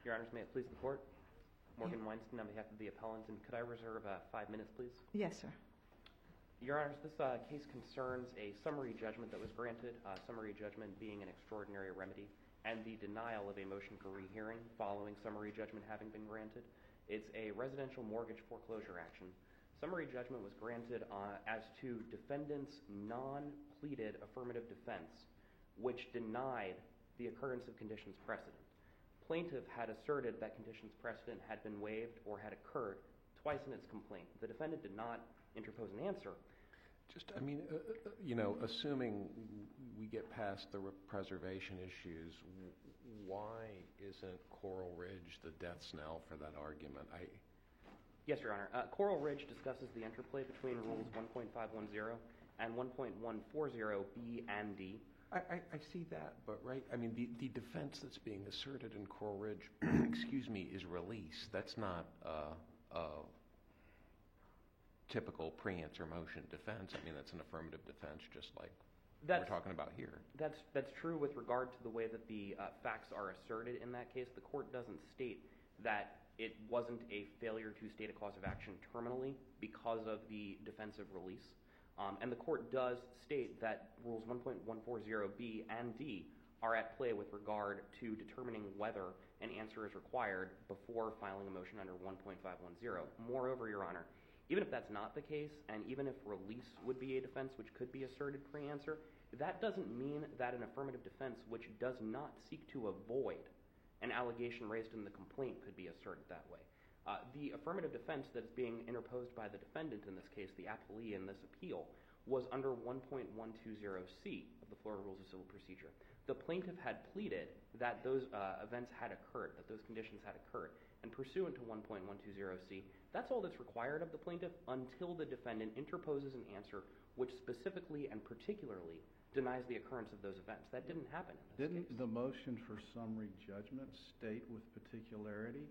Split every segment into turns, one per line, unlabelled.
Your Honors, may it please the Court. Morgan Weinstein on behalf of the appellant, and could I reserve 5 minutes, please?
Yes, sir.
Your Honors, this case concerns a summary judgment that was granted, summary judgment being an extraordinary remedy, and the denial of a motion for rehearing following summary judgment having been granted. It's a residential mortgage foreclosure action. Summary judgment was granted as to defendant's non-pleaded affirmative defense, which denied the occurrence of conditions precedent. Plaintiff had asserted that conditions precedent had been waived or had occurred twice in its complaint. The defendant did not interpose an answer.
Assuming we get past the preservation issues, why isn't Coral Ridge the death knell for that argument?
Yes, Your Honor. Coral Ridge discusses the interplay between Rules 1.510 and 1.140 B and D.
I see that, but the defense that's being asserted in Coral Ridge, is release. That's not a typical pre-answer motion defense. That's an affirmative defense, just like we're talking about here.
That's true with regard to the way that the facts are asserted in that case. The court doesn't state that it wasn't a failure to state a cause of action terminally because of the defensive release. And the court does state that Rules 1.140 B and D are at play with regard to determining whether an answer is required before filing a motion under 1.510. Moreover, Your Honor, even if that's not the case, and even if release would be a defense which could be asserted pre-answer, that doesn't mean that an affirmative defense which does not seek to avoid an allegation raised in the complaint could be asserted that way. The affirmative defense that's being interposed by the defendant in this case, the appellee in this appeal, was under 1.120C of the Florida Rules of Civil Procedure. The plaintiff had pleaded that those events had occurred, that those conditions had occurred, and pursuant to 1.120C, that's all that's required of the plaintiff until the defendant interposes an answer which specifically and particularly denies the occurrence of those events. That didn't happen in this case.
Didn't the motion for summary judgment state with particularity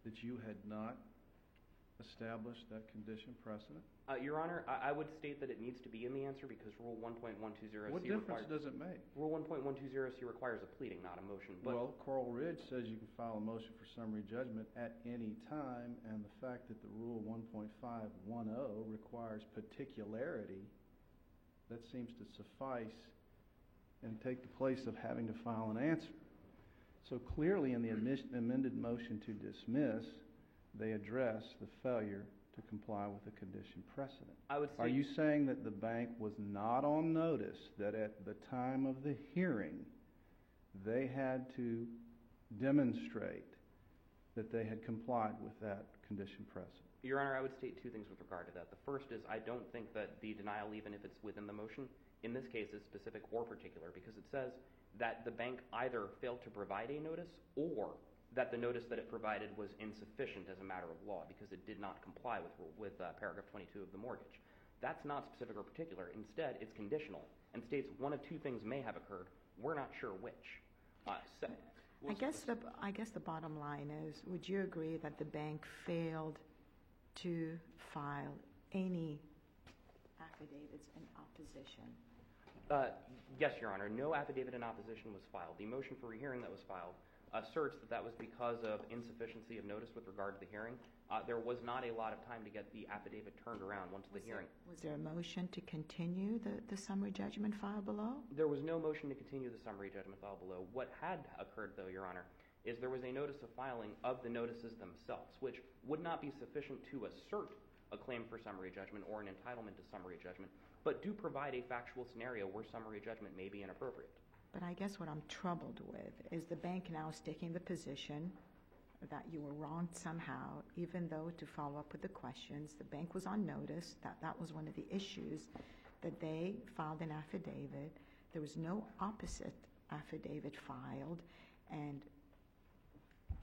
that you had not established that condition precedent?
Your Honor, I would state that it needs to be in the answer because Rule 1.120C
What difference does it make?
Rule 1.120C requires a pleading, not a motion.
Well, Coral Ridge says you can file a motion for summary judgment at any time, and the fact that the Rule 1.510 requires particularity, that seems to suffice and take the place of having to file an answer. So clearly in the amended motion to dismiss, they address the failure to comply with the condition precedent. Are you saying that the bank was not on notice that at the time of the hearing they had to demonstrate that they had complied with that condition precedent?
Your Honor, I would state two things with regard to that. The first is I don't think that the denial, even if it's within the motion, in this case is specific or particular because it says that the bank either failed to provide a notice or that the notice that it provided was insufficient as a matter of law because it did not comply with paragraph 22 of the mortgage. That's not specific or particular. Instead, it's conditional and states one of two things may have occurred. We're not sure which.
I guess the bottom line is, would you agree that the bank failed to file any affidavits in opposition?
Yes, Your Honor. No affidavit in opposition was filed. The motion for rehearing that was filed asserts that that was because of insufficiency of notice with regard to the hearing. There was not a lot of time to get the affidavit turned around once the hearing.
Was there a motion to continue the summary judgment file below?
There was no motion to continue the summary judgment file below. What had occurred, though, Your Honor, is there was a notice of filing of the notices themselves, which would not be sufficient to assert a claim for summary judgment or an entitlement to summary judgment, but do provide a factual scenario where summary judgment may be inappropriate.
But I guess what I'm troubled with is the bank now is taking the position that you were wrong somehow, even though to follow up with the questions, the bank was on notice that that was one of the issues, that they filed an affidavit. There was no opposite affidavit filed, and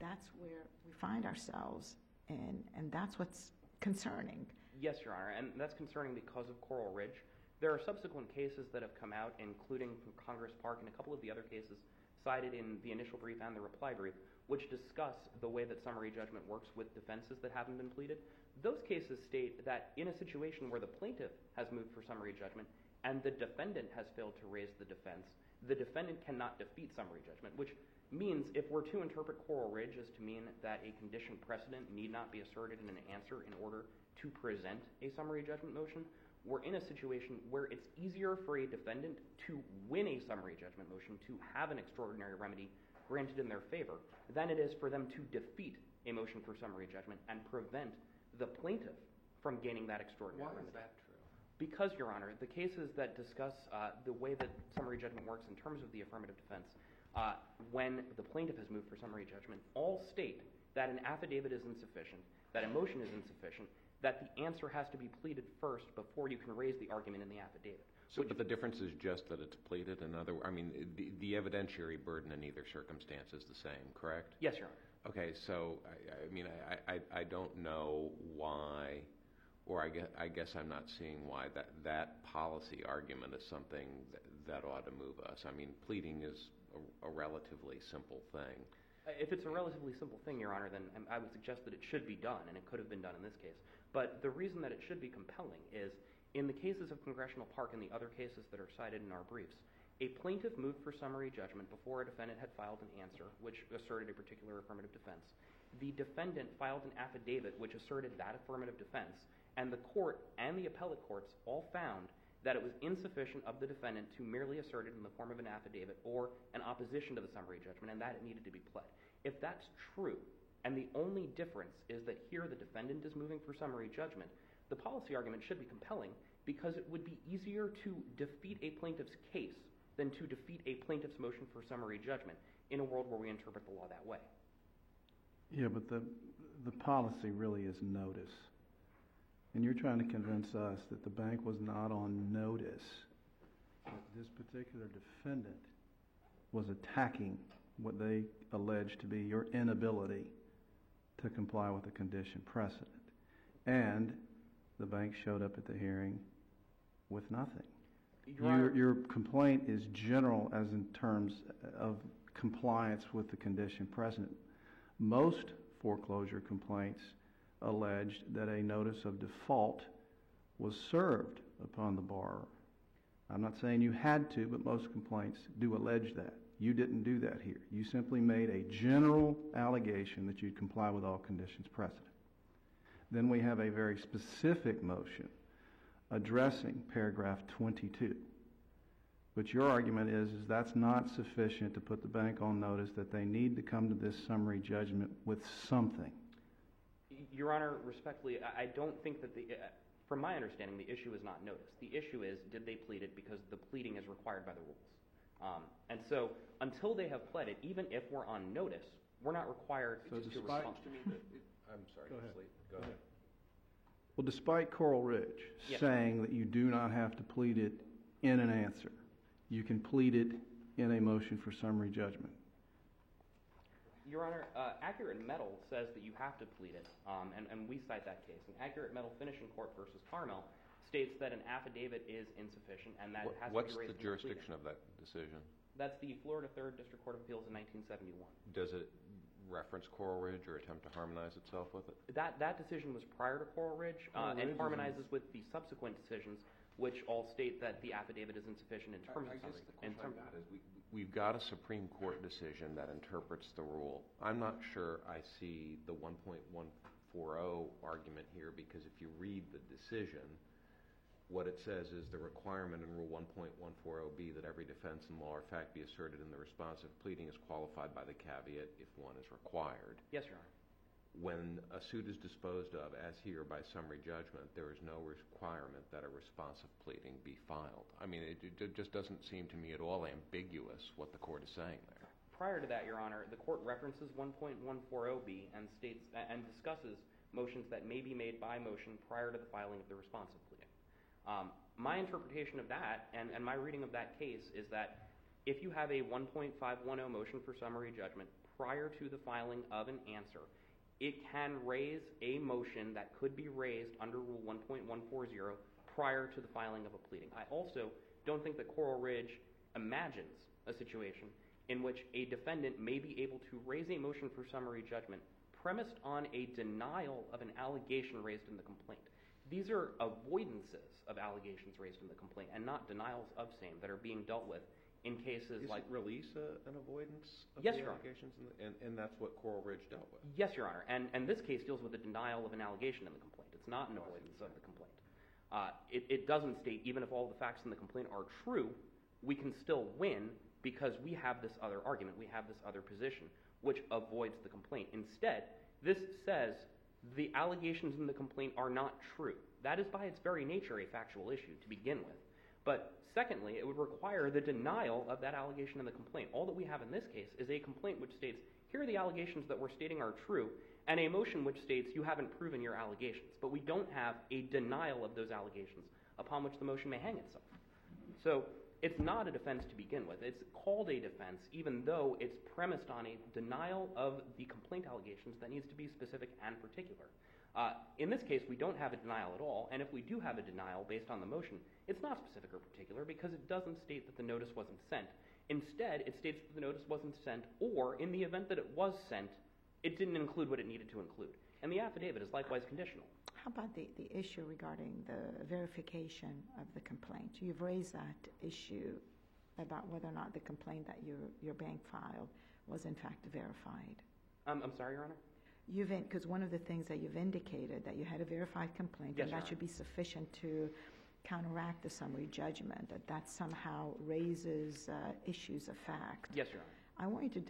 that's where we find ourselves, and that's what's concerning.
Yes, Your Honor, and that's concerning because of Coral Ridge. There are subsequent cases that have come out, including from Congress Park and a couple of the other cases cited in the initial brief and the reply brief, which discuss the way that summary judgment works with defenses that haven't been pleaded. Those cases state that in a situation where the plaintiff has moved for summary judgment and the defendant has failed to raise the defense, the defendant cannot defeat summary judgment, which means if we're to interpret Coral Ridge as to mean that a condition precedent need not be asserted in an answer in order to present a summary judgment motion, we're in a situation where it's easier for a defendant to win a summary judgment motion, to have an extraordinary remedy granted in their favor, than it is for them to defeat a motion for summary judgment and prevent the plaintiff from gaining that extraordinary remedy.
Why is that true?
Because, Your Honor, the cases that discuss the way that summary judgment works in terms of the affirmative defense, when the plaintiff has moved for summary judgment, all state that an affidavit is insufficient, that a motion is insufficient, that the answer has to be pleaded first before you can raise the argument in the affidavit.
But the difference is just that it's pleaded. The evidentiary burden in either circumstance is the same, correct?
Yes, Your Honor.
Okay, so I don't know why, or I guess I'm not seeing why that policy argument is something that ought to move us. I mean, pleading is a relatively simple thing.
If it's a relatively simple thing, Your Honor, then I would suggest that it should be done, and it could have been done in this case. But the reason that it should be compelling is, in the cases of Congressional Park and the other cases that are cited in our briefs, a plaintiff moved for summary judgment before a defendant had filed an answer, which asserted a particular affirmative defense. The defendant filed an affidavit which asserted that affirmative defense, and the court and the appellate courts all found that it was insufficient of the defendant to merely assert it in the form of an affidavit or an opposition to the summary judgment, and that it needed to be pled. If that's true, and the only difference is that here the defendant is moving for summary judgment, the policy argument should be compelling because it would be easier to defeat a plaintiff's case than to defeat a plaintiff's motion for summary judgment in a world where we interpret the law that way.
Yeah, but the policy really is notice. And you're trying to convince us that the bank was not on notice that this particular defendant was attacking what they allege to be your inability to comply with the condition precedent. And the bank showed up at the hearing with nothing. Your complaint is general as in terms of compliance with the condition precedent. Most foreclosure complaints alleged that a notice of default was served upon the borrower. I'm not saying you had to, but most complaints do allege that. You didn't do that here. You simply made a general allegation that you'd comply with all conditions precedent. Then we have a very specific motion addressing paragraph 22. But your argument is that's not sufficient to put the bank on notice that they need to come to this summary judgment with something.
Your Honor, respectfully, I don't think that from my understanding, the issue is not notice. The issue is, did they plead it because the pleading is required by the rules. And so, until they have pled it, even if we're on notice, we're not required to respond.
I'm sorry.
Go ahead.
Go ahead.
Well, despite Coral Ridge saying that you do not have to plead it in an answer, you can plead it in a motion for summary judgment.
Your Honor, Accurate Metal says that you have to plead it, and we cite that case. And Accurate Metal Finishing Court versus Carmel states that an affidavit is insufficient, and that has to be raised.
What's the jurisdiction of that decision?
That's the Florida 3rd District Court of Appeals in 1971.
Does it reference Coral Ridge or attempt to harmonize itself with it?
That decision was prior to Coral Ridge and harmonizes with the subsequent decisions, which all state that the affidavit is insufficient in terms of summary.
I guess the question I've got is we've got a Supreme Court decision that interprets the rule. I'm not sure I see the 1.140 argument here, because if you read the decision, what it says is the requirement in Rule 1.140B that every defense in law or fact be asserted in the responsive pleading is qualified by the caveat if one is required.
Yes, Your Honor.
When a suit is disposed of, as here, by summary judgment, there is no requirement that a responsive pleading be filed. I mean, it just doesn't seem to me at all ambiguous what the court is saying there.
Prior to that, Your Honor, the court references 1.140B and states and discusses motions that may be made by motion prior to the filing of the responsive pleading. My interpretation of that and my reading of that case is that if you have a 1.510 motion for summary judgment prior to the filing of an answer, it can raise a motion that could be raised under Rule 1.140 prior to the filing of a pleading. I also don't think that Coral Ridge imagines a situation in which a defendant may be able to raise a motion for summary judgment premised on a denial of an allegation raised in the complaint. These are avoidances of allegations raised in the complaint and not denials of same that are being dealt with in cases
Is
like...
release an avoidance of
Yes,
the
Your Honor.
allegations? And that's what Coral Ridge dealt with?
Yes, Your Honor. And this case deals with the denial of an allegation in the complaint. It's not an avoidance of the complaint. It doesn't state, even if all the facts in the complaint are true, we can still win because we have this other argument, we have this other position, which avoids the complaint. Instead, this says the allegations in the complaint are not true. That is by its very nature a factual issue to begin with. But secondly, it would require the denial of that allegation in the complaint. All that we have in this case is a complaint which states, here are the allegations that we're stating are true, and a motion which states you haven't proven your allegations. But we don't have a denial of those allegations upon which the motion may hang itself. So it's not a defense to begin with. It's called a defense even though it's premised on a denial of the complaint allegations that needs to be specific and particular. In this case, we don't have a denial at all, and if we do have a denial based on the motion, it's not specific or particular because it doesn't state that the notice wasn't sent. Instead, it states that the notice wasn't sent, or in the event that it was sent, it didn't include what it needed to include. And the affidavit is likewise conditional.
How about the issue regarding the verification of the complaint? You've raised that issue about whether or not the complaint that your bank filed was in fact verified.
I'm sorry, Your Honor?
Because one of the things that you've indicated, that you had a verified complaint,
Yes,
and
Your
that should
Honor.
be sufficient to counteract the summary judgment, that somehow raises issues of fact.
Yes, Your Honor.
I want you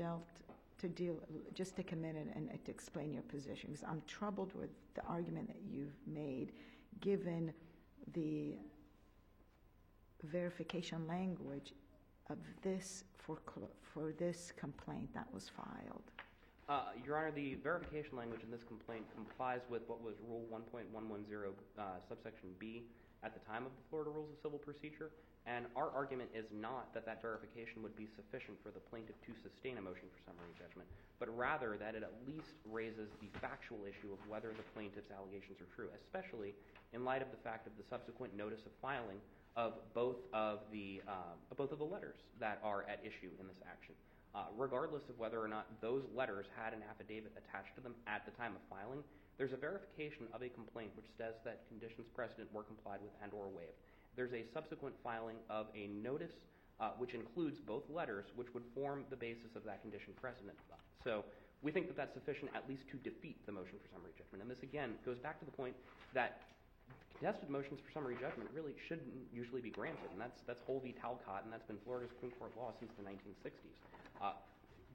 just take a minute and to explain your position, because I'm troubled with the argument that you've made, given the verification language of this for this complaint that was filed.
Your Honor, the verification language in this complaint complies with what was Rule 1.110, subsection B, at the time of the Florida Rules of Civil Procedure, and our argument is not that that verification would be sufficient for the plaintiff to sustain a motion for summary judgment, but rather that it at least raises the factual issue of whether the plaintiff's allegations are true, especially in light of the fact of the subsequent notice of filing of both of the letters that are at issue in this action. Regardless of whether or not those letters had an affidavit attached to them at the time of filing, there's a verification of a complaint which says that conditions precedent were complied with and or waived. There's a subsequent filing of a notice which includes both letters, which would form the basis of that condition precedent. So we think that that's sufficient at least to defeat the motion for summary judgment. And this, again, goes back to the point that contested motions for summary judgment really shouldn't usually be granted, and that's Hole v. Talcott, and that's been Florida Supreme Court law since the 1960s.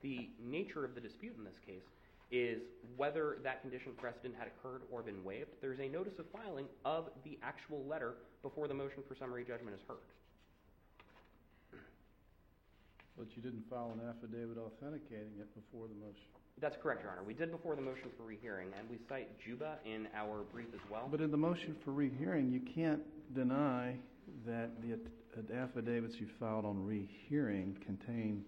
The nature of the dispute in this case is whether that condition precedent had occurred or been waived. There's a notice of filing of the actual letter before the motion for summary judgment is heard.
But you didn't file an affidavit authenticating it before the motion.
That's correct, Your Honor. We did before the motion for rehearing, and we cite Juba in our brief as well.
But in the motion for rehearing, you can't deny that the affidavits you filed on rehearing contain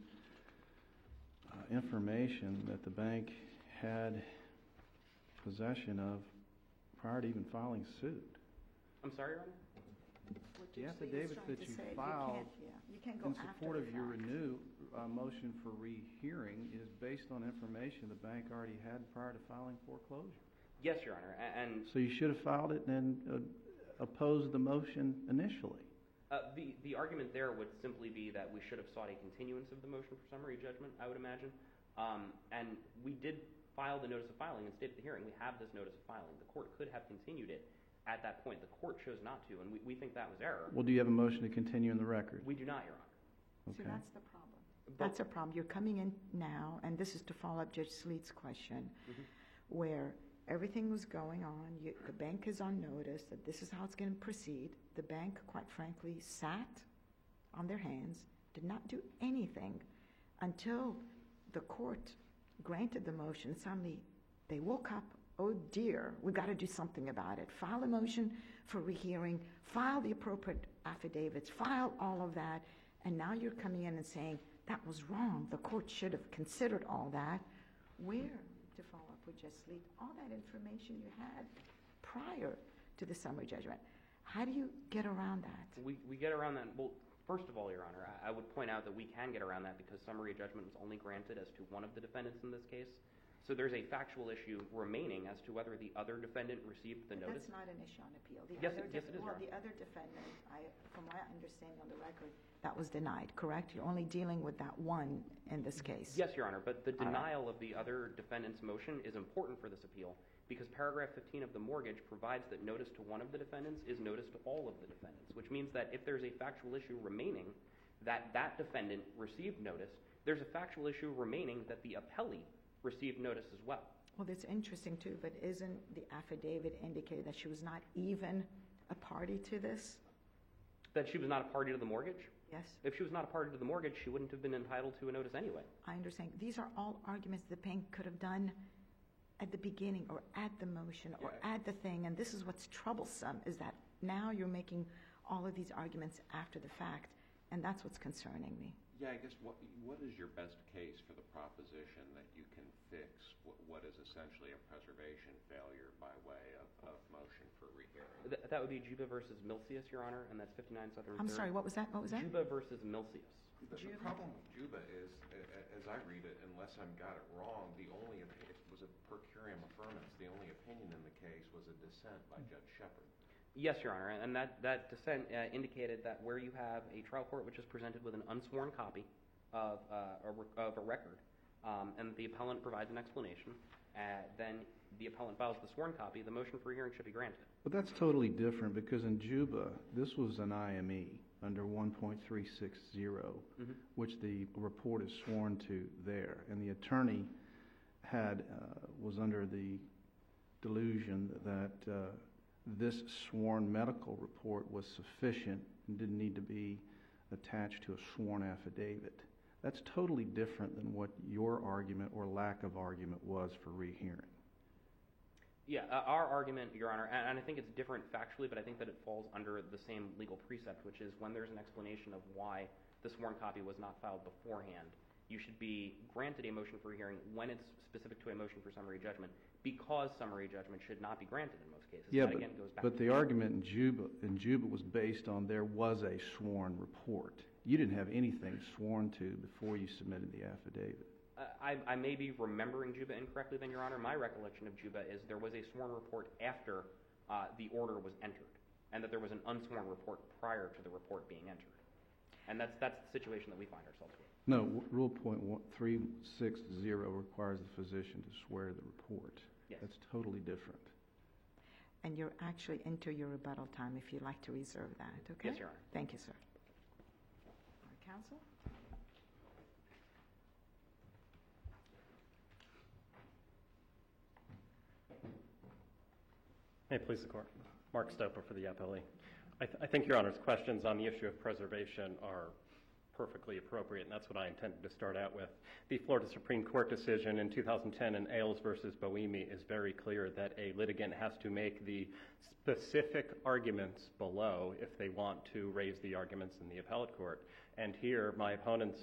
information that the bank had possession of prior to even filing suit.
I'm sorry, Your Honor?
The affidavits that you filed
you can't go
in support
after
of
the
your
fact.
motion for rehearing is based on information the bank already had prior to filing foreclosure.
Yes, Your Honor, and
So you should have filed it and opposed the motion initially.
the argument there would simply be that we should have sought a continuance of the motion for summary judgment, I would imagine. And we did file the notice of filing and state at the hearing we have this notice of filing. The court could have continued it at that point. The court chose not to, and we think that was error.
Well, do you have a motion to continue in the record?
We do not, Your Honor.
See,
Okay.
that's the problem. That's a problem. You're coming in now, and this is to follow up Judge Sleet's question, where everything was going on. The bank is on notice that this is how it's going to proceed. The bank, quite frankly, sat on their hands, did not do anything until the court granted the motion. Suddenly, they woke up, oh dear, we've got to do something about it. File a motion for rehearing, file the appropriate affidavits, file all of that, and now you're coming in and saying, that was wrong. The court should have considered all that. Where, to follow up with Judge Sleet, all that information you had prior to the summary judgment. How do you get around that?
We get around that. Well, first of all, Your Honor, I would point out that we can get around that because summary judgment was only granted as to one of the defendants in this case. So there's a factual issue remaining as to whether the other defendant received the notice.
That's not an issue on appeal.
Yes, it is, Your
Well,
Honor.
the other defendant, from my understanding on the record, that was denied, correct? You're only dealing with that one in this case?
Yes, Your Honor, but the
All right.
denial of the other defendant's motion is important for this appeal because paragraph 15 of the mortgage provides that notice to one of the defendants is notice to all of the defendants, which means that if there's a factual issue remaining that that defendant received notice, there's a factual issue remaining that the appellee received notice as well.
Well, that's interesting too, but isn't the affidavit indicated that she was not even a party to this?
That she was not a party to the mortgage?
Yes?
If she was not a party to the mortgage, she wouldn't have been entitled to a notice anyway.
I understand. These are all arguments the bank could have done at the beginning or at the motion or at the thing, and this is what's troublesome, is that now you're making all of these arguments after the fact, and that's what's concerning me.
Yeah, I guess what is your best case for the proposition that you can fix what is essentially a preservation failure by way of motion for rehearing?
That would be Juba versus Milcius, Your Honor, and that's 59 Southern
I'm
3rd.
sorry, what was that? What was that?
Juba versus Milcius.
The problem with Juba is, as I read it, unless I've got it wrong, it was a per curiam affirmance. The only opinion in the case was a dissent by Judge Shepard.
Yes, Your Honor, and that dissent indicated that where you have a trial court which is presented with an unsworn copy of a record, and the appellant provides an explanation, then the appellant files the sworn copy, the motion for hearing should be granted.
But that's totally different because in Juba, this was an IME under 1.360, which the report is sworn to there. And the attorney was under the delusion that this sworn medical report was sufficient and didn't need to be attached to a sworn affidavit. That's totally different than what your argument or lack of argument was for rehearing.
Yeah, our argument, Your Honor, and I think it's different factually, but I think that it falls under the same legal precept, which is when there's an explanation of why the sworn copy was not filed beforehand, you should be granted a motion for hearing when it's specific to a motion for summary judgment, because summary judgment should not be granted in most cases.
Yeah,
that again goes back
but
to
the argument in Juba was based on there was a sworn report. You didn't have anything sworn to before you submitted the affidavit.
I may be remembering Juba incorrectly then, Your Honor. My recollection of Juba is there was a sworn report after the order was entered, and that there was an unsworn report prior to the report being entered. And that's the situation that we find ourselves with.
No, Rule .360 requires the physician to swear the report.
Yes.
That's totally different.
And you're actually into your rebuttal time if you'd like to reserve that, okay?
Yes, Your Honor.
Thank you, sir. All right, counsel?
May it please the Court. Mark Stoper for the appellee. I think Your Honor's questions on the issue of preservation are perfectly appropriate, and that's what I intended to start out with. The Florida Supreme Court decision in 2010 in Ailes versus Boemi is very clear that a litigant has to make the specific arguments below if they want to raise the arguments in the appellate court. And here, my opponents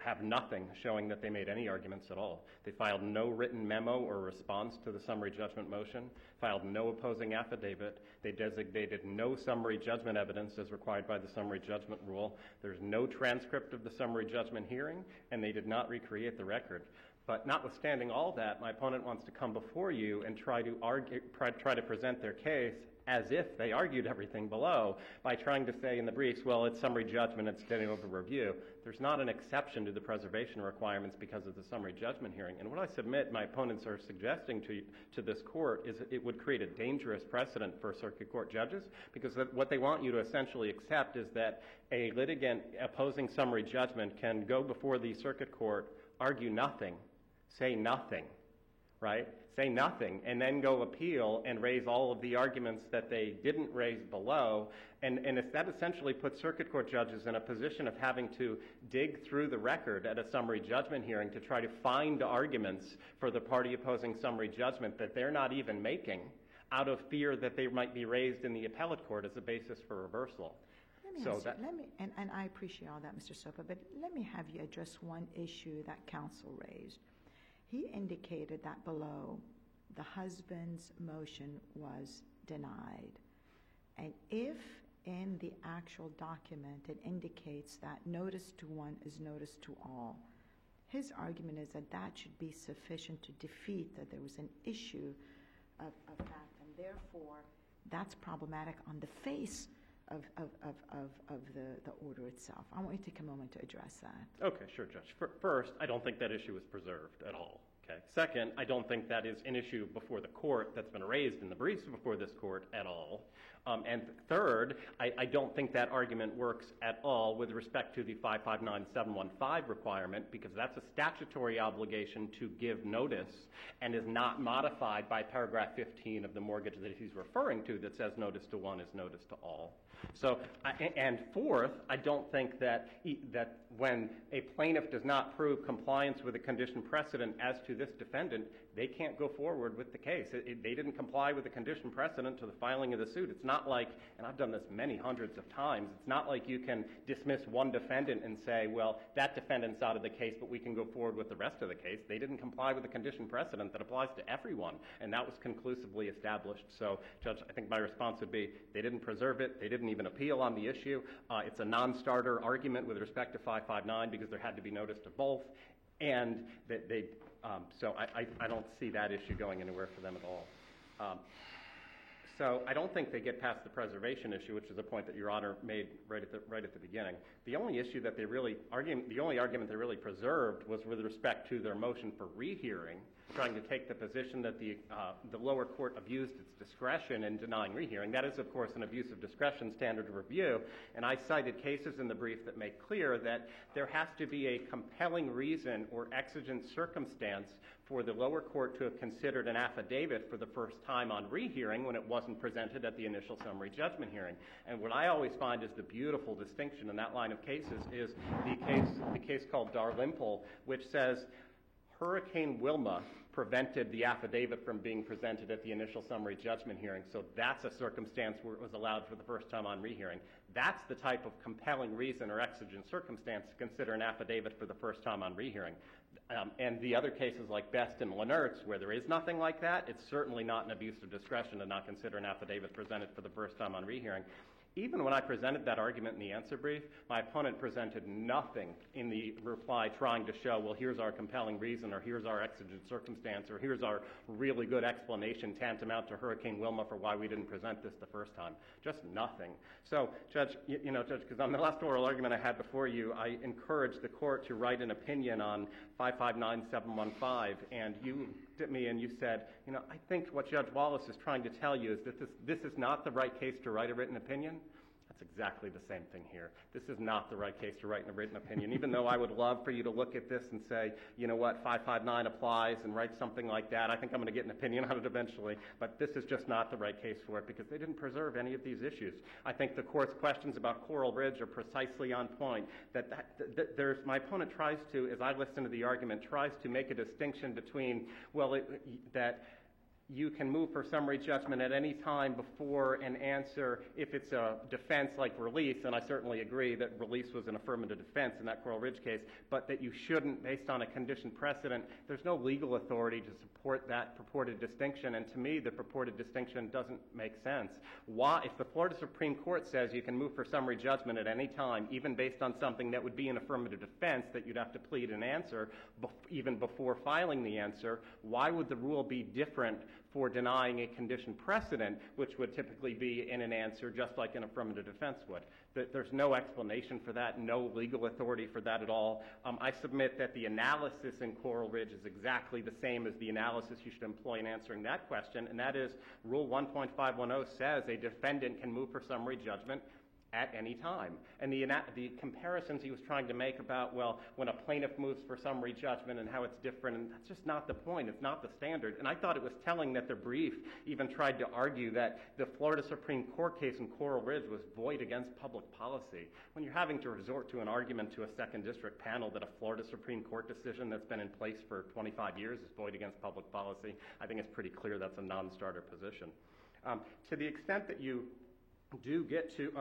have nothing showing that they made any arguments at all. They filed no written memo or response to the summary judgment motion, filed no opposing affidavit. They designated no summary judgment evidence as required by the summary judgment rule. There's no transcript of the summary judgment hearing, and they did not recreate the record. But notwithstanding all that, my opponent wants to come before you and try to present their case as if they argued everything below by trying to say in the briefs, well, it's summary judgment, it's getting over review. There's not an exception to the preservation requirements because of the summary judgment hearing. And what I submit my opponents are suggesting to this court is it would create a dangerous precedent for circuit court judges, because what they want you to essentially accept is that a litigant opposing summary judgment can go before the circuit court, argue nothing, say nothing, right? Say nothing, and then go appeal and raise all of the arguments that they didn't raise below. And if that essentially puts circuit court judges in a position of having to dig through the record at a summary judgment hearing to try to find arguments for the party opposing summary judgment that they're not even making out of fear that they might be raised in the appellate court as a basis for reversal.
And I appreciate all that, Mr. Sopa, but let me have you address one issue that counsel raised. He indicated that below the husband's motion was denied. And if in the actual document it indicates that notice to one is notice to all, His argument is that that should be sufficient to defeat that there was an issue of fact, and therefore that's problematic on the face of the order itself. I want you to take a moment to address that.
Okay, sure, Judge. First, I don't think that issue is preserved at all. Okay. Second, I don't think that is an issue before the court that's been raised in the briefs before this court at all. And third, I don't think that argument works at all with respect to the 559715 requirement, because that's a statutory obligation to give notice and is not modified by paragraph 15 of the mortgage that he's referring to that says notice to one is notice to all. So, and fourth, I don't think that when a plaintiff does not prove compliance with a condition precedent as to this defendant, they can't go forward with the case. They didn't comply with the condition precedent to the filing of the suit. It's not like, and I've done this many hundreds of times, it's not like you can dismiss one defendant and say, well, that defendant's out of the case, but we can go forward with the rest of the case. They didn't comply with the condition precedent that applies to everyone, and that was conclusively established. So, Judge, I think my response would be they didn't preserve it. They didn't even appeal on the issue. It's a non-starter argument with respect to 559 because there had to be notice to both, and that so I don't see that issue going anywhere for them at all. So I don't think they get past the preservation issue, which is a point that Your Honor made right at the beginning. The only issue that the only argument they really preserved was with respect to their motion for rehearing, trying to take the position that the lower court abused its discretion in denying rehearing. That is, of course, an abuse of discretion standard of review, and I cited cases in the brief that make clear that there has to be a compelling reason or exigent circumstance for the lower court to have considered an affidavit for the first time on rehearing when it wasn't presented at the initial summary judgment hearing. And what I always find is the beautiful distinction in that line of cases is the case called Dalrymple, which says Hurricane Wilma prevented the affidavit from being presented at the initial summary judgment hearing. So that's a circumstance where it was allowed for the first time on rehearing. That's the type of compelling reason or exigent circumstance to consider an affidavit for the first time on rehearing. And the other cases like Best and Lenertz, where there is nothing like that, it's certainly not an abuse of discretion to not consider an affidavit presented for the first time on rehearing. Even when I presented that argument in the answer brief, my opponent presented nothing in the reply trying to show, well, here's our compelling reason, or here's our exigent circumstance, or here's our really good explanation tantamount to Hurricane Wilma for why we didn't present this the first time. Just nothing. So, Judge, Judge, because on the last oral argument I had before you, I encouraged the court to write an opinion on 559715, and you looked at me and you said, I think what Judge Wallace is trying to tell you is that this is not the right case to write a written opinion. That's exactly the same thing here. This is not the right case to write in a written opinion, even though I would love for you to look at this and say, you know what, 559 applies and write something like that. I think I'm going to get an opinion on it eventually, but this is just not the right case for it because they didn't preserve any of these issues. I think the court's questions about Coral Ridge are precisely on point. My opponent tries to, as I listen to the argument, tries to make a distinction between, that you can move for summary judgment at any time before an answer if it's a defense like release, and I certainly agree that release was an affirmative defense in that Coral Ridge case, but that you shouldn't, based on a condition precedent, there's no legal authority to support that purported distinction, and to me the purported distinction doesn't make sense. Why, if the Florida Supreme Court says you can move for summary judgment at any time, even based on something that would be an affirmative defense that you'd have to plead an answer even before filing the answer, why would the rule be different for denying a condition precedent, which would typically be in an answer just like an affirmative defense would? There's no explanation for that, no legal authority for that at all. I submit that the analysis in Coral Ridge is exactly the same as the analysis you should employ in answering that question, and that is Rule 1.510 says a defendant can move for summary judgment at any time. And the comparisons he was trying to make about, when a plaintiff moves for summary judgment and how it's different, and that's just not the point. It's not the standard. And I thought it was telling that the brief even tried to argue that the Florida Supreme Court case in Coral Ridge was void against public policy. When you're having to resort to an argument to a second district panel that a Florida Supreme Court decision that's been in place for 25 years is void against public policy, I think it's pretty clear that's a non-starter position. To the extent that you do get to,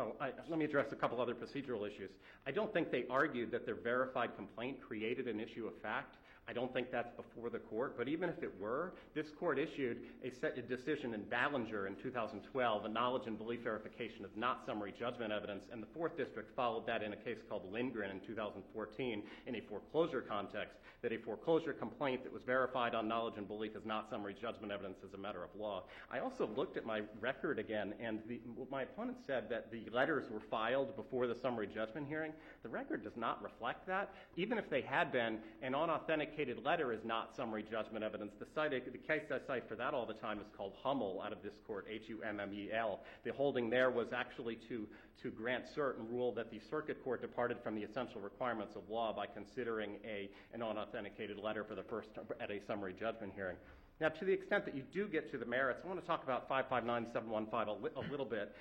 let me address a couple other procedural issues. I don't think they argued that their verified complaint created an issue of fact. I don't think that's before the court, but even if it were, this court issued a decision in Ballinger in 2012, a knowledge and belief verification is not summary judgment evidence, and the 4th District followed that in a case called Lindgren in 2014 in a foreclosure context, that a foreclosure complaint that was verified on knowledge and belief is not summary judgment evidence as a matter of law. I also looked at my record again, and my opponent said that the letters were filed before the summary judgment hearing. The record does not reflect that. Even if they had been, an unauthenticated letter is not summary judgment evidence. The case I cite for that all the time is called Hummel out of this court, Hummel. The holding there was actually to grant cert and rule that the circuit court departed from the essential requirements of law by considering an unauthenticated letter for the first time at a summary judgment hearing. Now, to the extent that you do get to the merits, I want to talk about 559715 a little bit.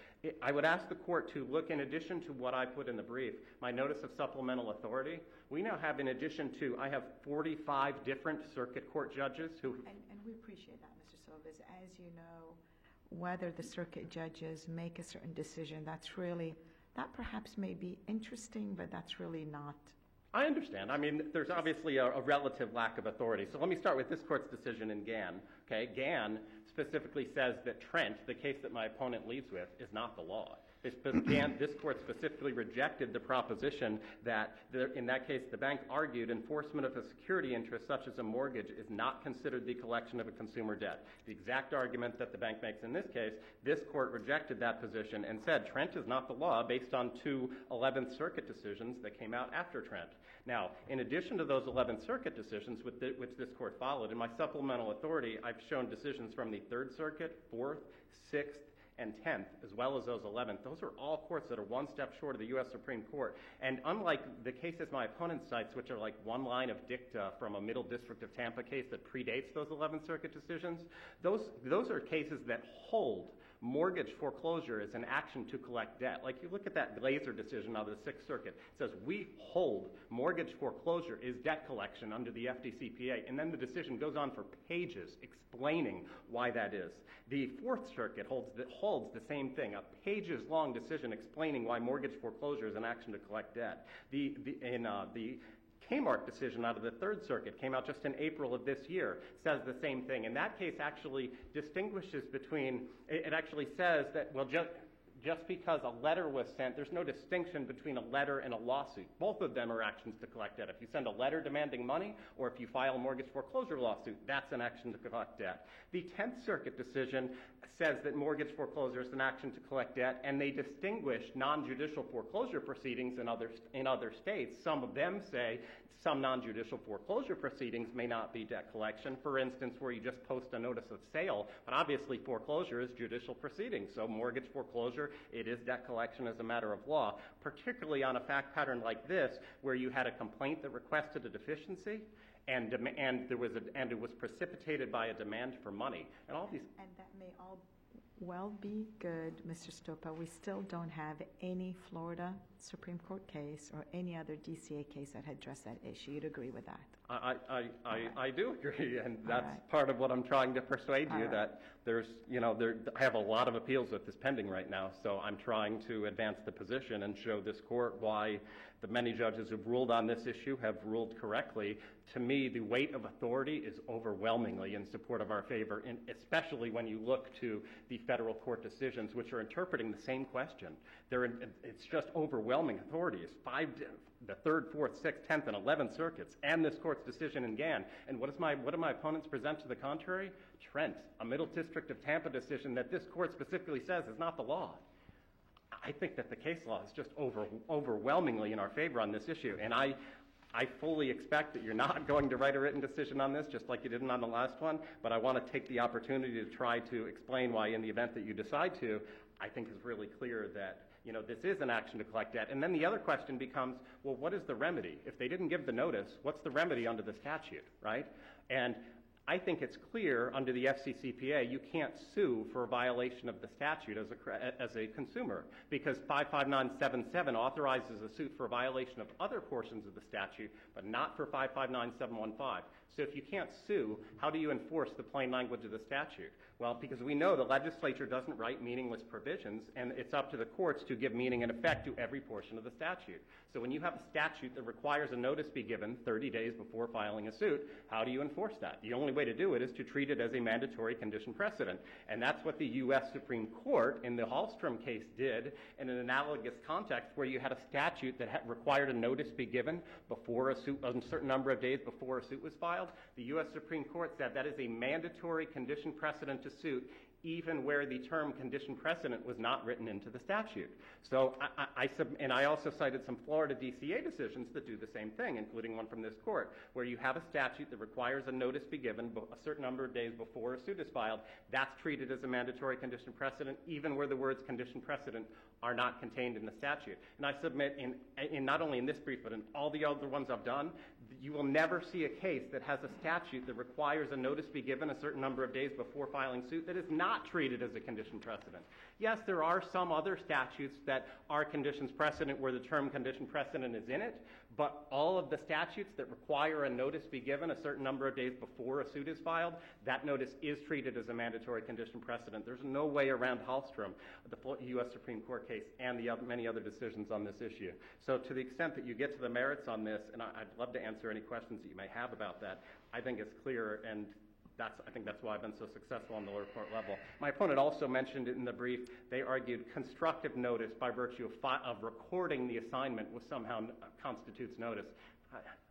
I would ask the court to look, in addition to what I put in the brief, my notice of supplemental authority. We now have, in addition to, I have 45 different circuit court judges who...
And we appreciate that, Mr. Silvas. As you know, whether the circuit judges make a certain decision, that perhaps may be interesting, but that's really not...
I understand. I mean, there's obviously a relative lack of authority. So let me start with this court's decision in Gann. Okay, Gann specifically says that Trent, the case that my opponent leads with, is not the law. This court specifically rejected the proposition that, in that case, the bank argued enforcement of a security interest such as a mortgage is not considered the collection of a consumer debt. The exact argument that the bank makes in this case, this court rejected that position and said Trent is not the law based on 2 11th Circuit decisions that came out after Trent. Now, in addition to those 11th Circuit decisions which this court followed, in my supplemental authority, I've shown decisions from the 3rd Circuit, 4th, 6th, and 10th, as well as those 11th. Those are all courts that are one step short of the U.S. Supreme Court. And unlike the cases my opponent cites, which are like one line of dicta from a Middle District of Tampa case that predates those 11th Circuit decisions, those are cases that hold mortgage foreclosure as an action to collect debt. Like you look at that Glazer decision out of the 6th Circuit. It says we hold mortgage foreclosure is debt collection under the FDCPA. And then the decision goes on for pages explaining why that is. The 4th Circuit holds the same thing, a pages-long decision explaining why mortgage foreclosure is an action to collect debt. The Kmart decision out of the 3rd Circuit came out just in April of this year, says the same thing. And that case actually distinguishes between, it actually says that, well, just because a letter was sent, there's no distinction between a letter and a lawsuit. Both of them are actions to collect debt. If you send a letter demanding money, or if you file a mortgage foreclosure lawsuit, that's an action to collect debt. The 10th Circuit decision says that mortgage foreclosure is an action to collect debt, and they distinguish non-judicial foreclosure proceedings in other states. Some of them say some non-judicial foreclosure proceedings may not be debt collection, for instance, where you just post a notice of sale, but obviously foreclosure is judicial proceedings. So mortgage foreclosure, it is debt collection as a matter of law, particularly on a fact pattern like this, where you had a complaint that requested a deficiency, and it was precipitated by a demand for money. And
that may all well be good, Mr. Stopa. We still don't have any Florida Supreme Court case or any other DCA case that had addressed that issue. You'd agree with that?
I do agree, and that's part of what I'm trying to persuade you, that there's, I have a lot of appeals with this pending right now, so I'm trying to advance the position and show this court why the many judges who've ruled on this issue have ruled correctly. To me, the weight of authority is overwhelmingly in support of our favor, and especially when you look to the federal court decisions, which are interpreting the same question. It's just overwhelming authority. It's the 3rd, 4th, 6th, 10th, and 11th Circuits, and this court's decision in Gann. And what do my opponents present to the contrary? Trent, a Middle District of Tampa decision that this court specifically says is not the law. I think that the case law is just overwhelmingly in our favor on this issue, and I fully expect that you're not going to write a written decision on this, just like you didn't on the last one, but I want to take the opportunity to try to explain why, in the event that you decide to, I think it's really clear that this is an action to collect debt. And then the other question becomes, well, what is the remedy? If they didn't give the notice, what's the remedy under the statute, right? And I think it's clear under the FCCPA you can't sue for a violation of the statute as a consumer, because 55977 authorizes a suit for a violation of other portions of the statute, but not for 559715. So if you can't sue, how do you enforce the plain language of the statute? Well, because we know the legislature doesn't write meaningless provisions, and it's up to the courts to give meaning and effect to every portion of the statute. So when you have a statute that requires a notice be given 30 days before filing a suit, how do you enforce that? The only way to do it is to treat it as a mandatory condition precedent. And that's what the U.S. Supreme Court in the Hallstrom case did in an analogous context where you had a statute that required a notice be given before a suit, a certain number of days before a suit was filed. The U.S. Supreme Court said that is a mandatory condition precedent to suit, even where the term condition precedent was not written into the statute. So I also cited some Florida DCA decisions that do the same thing, including one from this court, where you have a statute that requires a notice be given a certain number of days before a suit is filed. That's treated as a mandatory condition precedent, even where the words condition precedent are not contained in the statute. And I submit in not only in this brief, but in all the other ones I've done, you will never see a case that has a statute that requires a notice be given a certain number of days before filing suit that is not treated as a condition precedent. Yes, there are some other statutes that are conditions precedent where the term condition precedent is in it, but all of the statutes that require a notice be given a certain number of days before a suit is filed, that notice is treated as a mandatory condition precedent. There's no way around Hallstrom, the U.S. Supreme Court case, and the many other decisions on this issue. So to the extent that you get to the merits on this, and I'd love to answer any questions that you may have about that, I think it's clear, and I think that's why I've been so successful on the lower court level. My opponent also mentioned it in the brief. They argued constructive notice by virtue of recording the assignment somehow constitutes notice.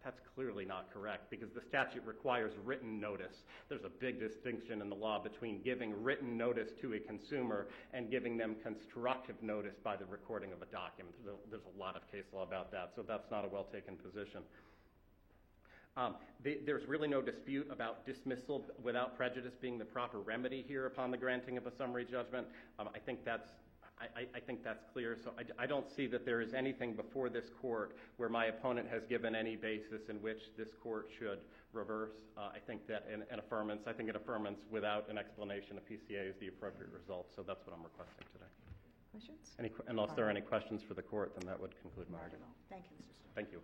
That's clearly not correct, because the statute requires written notice. There's a big distinction in the law between giving written notice to a consumer and giving them constructive notice by the recording of a document. There's a lot of case law about that, so that's not a well-taken position. There's really no dispute about dismissal without prejudice being the proper remedy here upon the granting of a summary judgment. I think that's clear. So I don't see that there is anything before this court where my opponent has given any basis in which this court should reverse. I think that an affirmance without an explanation of PCA is the appropriate result. So that's what I'm requesting today.
Questions?
Unless there are any questions for the court, then that would conclude my argument.
Thank you, Mr. Stone.
Thank you.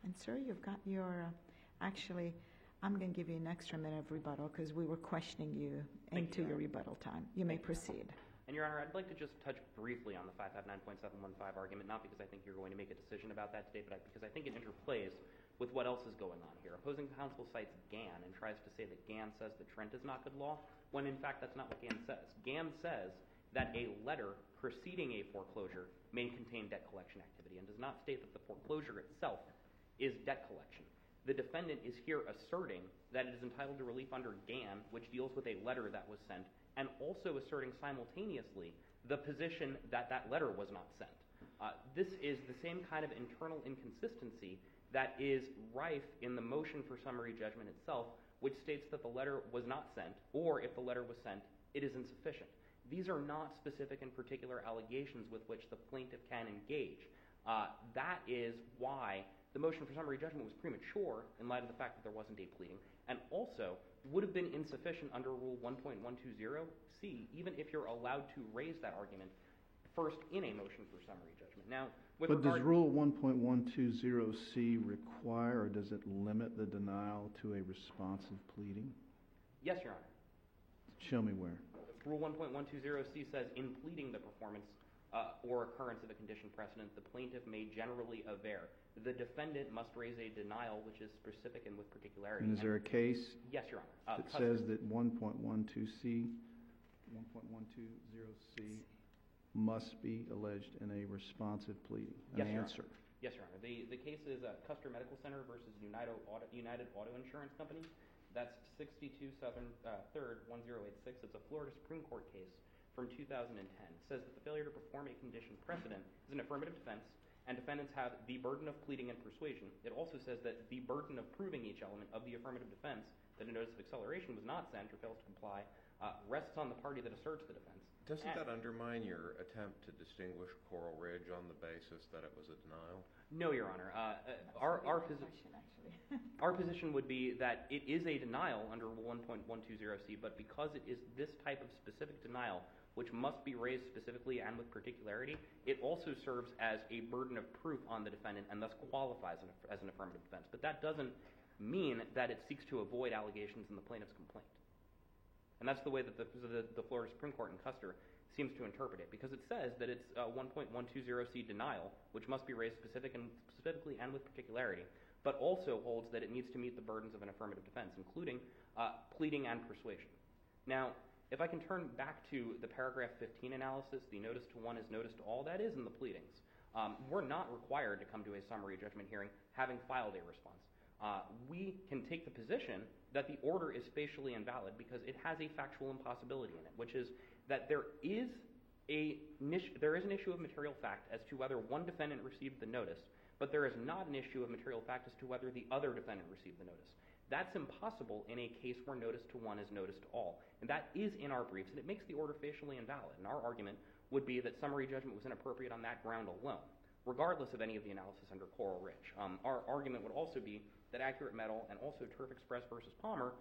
And sir, you've got your, actually, I'm going to give you an extra minute of rebuttal because we were questioning you into your rebuttal time. You may proceed.
And Your Honor, I'd like to just touch briefly on the 559.715 argument, not because I think you're going to make a decision about that today, but because I think it interplays with what else is going on here. Opposing counsel cites Gann and tries to say that Gann says that Trent is not good law, when in fact that's not what Gann says. Gann says that a letter preceding a foreclosure may contain debt collection activity and does not state that the foreclosure itself is debt collection. The defendant is here asserting that it is entitled to relief under Gann, which deals with a letter that was sent, and also asserting simultaneously the position that that letter was not sent. This is the same kind of internal inconsistency that is rife in the motion for summary judgment itself, which states that the letter was not sent, or if the letter was sent, it is insufficient. These are not specific and particular allegations with which the plaintiff can engage. That is why the motion for summary judgment was premature in light of the fact that there wasn't a pleading, and also would have been insufficient under Rule 1.120C, even if you're allowed to raise that argument first in a motion for summary judgment. Now,
but does Rule 1.120C require, or does it limit the denial to a responsive pleading?
Yes, Your Honor.
Show me where.
Rule 1.120C says in pleading the performance or occurrence of a condition precedent, the plaintiff may generally aver. The defendant must raise a denial which is specific and with particularity.
And is there a case
Yes, Your Honor.
that says that 1.120C must be alleged in a responsive pleading, an answer?
Yes, Your Honor. The case is Custer Medical Center versus United Auto Insurance Company. That's 62 Southern 3rd 1086. It's a Florida Supreme Court case from 2010. It says that the failure to perform a condition precedent is an affirmative defense, and defendants have the burden of pleading and persuasion. It also says that the burden of proving each element of the affirmative defense, that a notice of acceleration was not sent or fails to comply, rests on the party that asserts the defense.
Doesn't that undermine your attempt to distinguish Coral Ridge on the basis that it was a denial?
No, Your Honor. Our position would be that it is a denial under 1.120C, but because it is this type of specific denial, which must be raised specifically and with particularity, it also serves as a burden of proof on the defendant and thus qualifies as an affirmative defense. But that doesn't mean that it seeks to avoid allegations in the plaintiff's complaint. And that's the way that the Florida Supreme Court in Custer seems to interpret it, because it says that it's 1.120C denial, which must be raised specifically and with particularity, but also holds that it needs to meet the burdens of an affirmative defense, including pleading and persuasion. Now, if I can turn back to the paragraph 15 analysis, the notice to one is notice to all, that is in the pleadings. We're not required to come to a summary judgment hearing having filed a response. We can take the position that the order is facially invalid because it has a factual impossibility in it, which is that there is an issue of material fact as to whether one defendant received the notice, but there is not an issue of material fact as to whether the other defendant received the notice. That's impossible in a case where notice to one is notice to all. And that is in our briefs, and it makes the order facially invalid. And our argument would be that summary judgment was inappropriate on that ground alone, regardless of any of the analysis under Coral Ridge. Our argument would also be that Accurate Metal and also Turf Express versus Palmer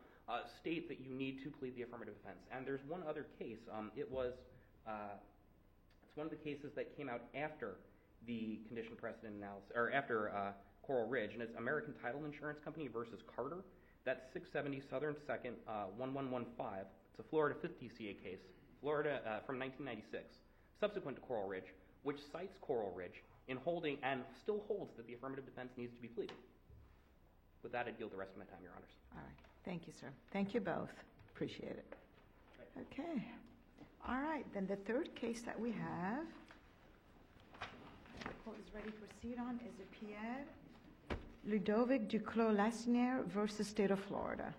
state that you need to plead the affirmative defense. And there's one other case. It's one of the cases that came out after the condition precedent analysis, or after Coral Ridge, and it's American Title Insurance Company versus Carter. That's 670 Southern 2nd, 1115. It's a Florida 50 CA case, Florida from 1996, subsequent to Coral Ridge, which cites Coral Ridge in holding and still holds that the affirmative defense needs to be pleaded. With that, I'd yield the rest of my time, Your Honors.
All right. Thank you, sir. Thank you both. Appreciate it. Okay. All right. Then the third case that we have, the court is ready to proceed on, is the Pierre Ludovic Duclos Lassinière versus State of Florida.